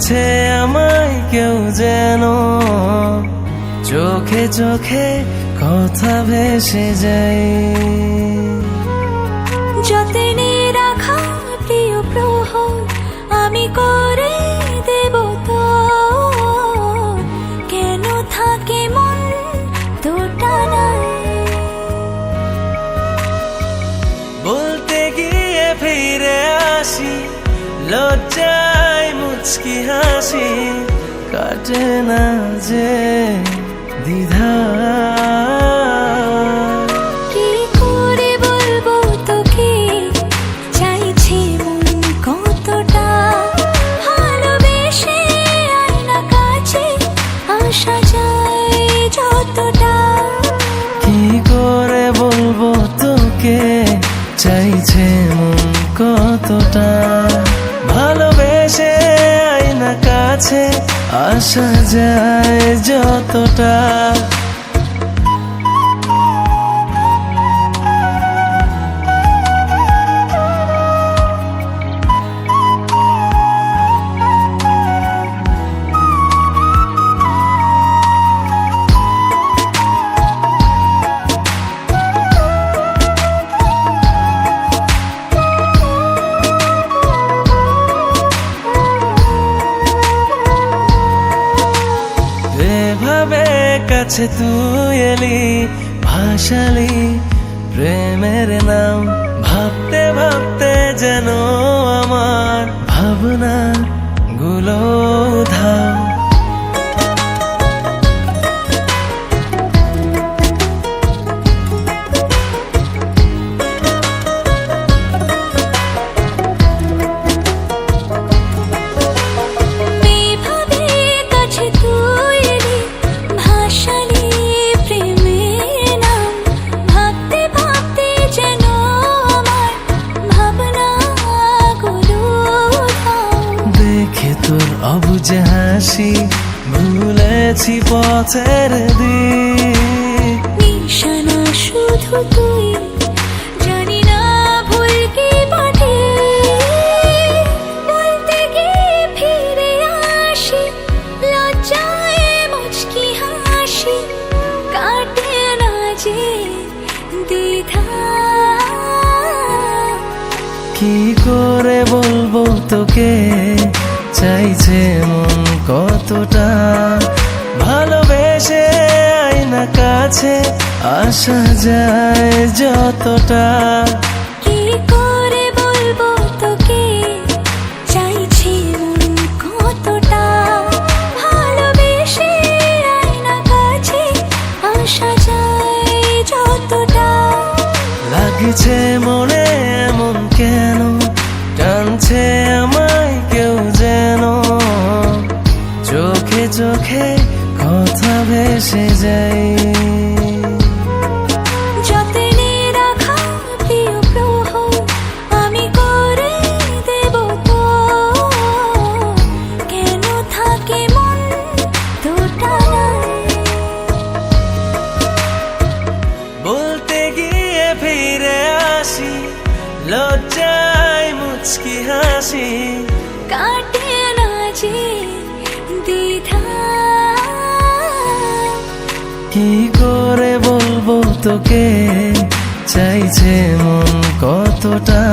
টানছে আমায় কেউ যেন, চোখে চোখে কথা ভেসে যায়। যতনে রাখা প্রিয় প্রহর আমি করে দেব তো, কেন থাকে মন তো টানায়। বলতে গিয়ে ফিরে আসি, লজ্জায় মুচকি হাসি, কাটে না যে দ্বিধা। কি করে বলবো তোকে, চাইছে মন কতটা, ভালোবেসে আয়না কাছে আসা যায় যতটা। কি করে বলবো তোকে, চাইছে মন কতটা, ভালোবেসে আয়না কাছে আসা যায় যতটা। এভাবে কাছে তুই এলি, ভাসালি প্রেমের নাম, ভাবতে ভাবতে যেন আমার ভাবনা গুলো ধাম। তোর অবুঝে হাসি, ভুলেছি পথের দিক, নিশানা শুধু তুই, জানি না ভুল কি বাটে। বলতে গিয়ে ফিরে আসি, লজ্জায় মুচকি হাসি, কাটে না যে দ্বিধা। কি করে বলবো তোকে, চাইছে মন কতটা, ভালোবেসে আয়না কাছে আসা যায় যতটা। কি করে বলবো তোকে, চাইছে মন কতটা, ভালোবেসে আয়না কাছে আসা যায় যতটা। লাগছে মনে এমন কেন, টানছে আমায় কেউ যেন, চোখে চোখে কথা ভেসে যায়। যতনে রাখা প্রিয় প্রহর আমি করে দেব তো, কেন থাকে মন তো টানায়। বলতে গিয়ে ফিরে আসি, লজ্জায় মুচকি হাসি, কাটে না যে দ্বিধা। কি করে বলবো তোকে, চাইছে মন কতটা,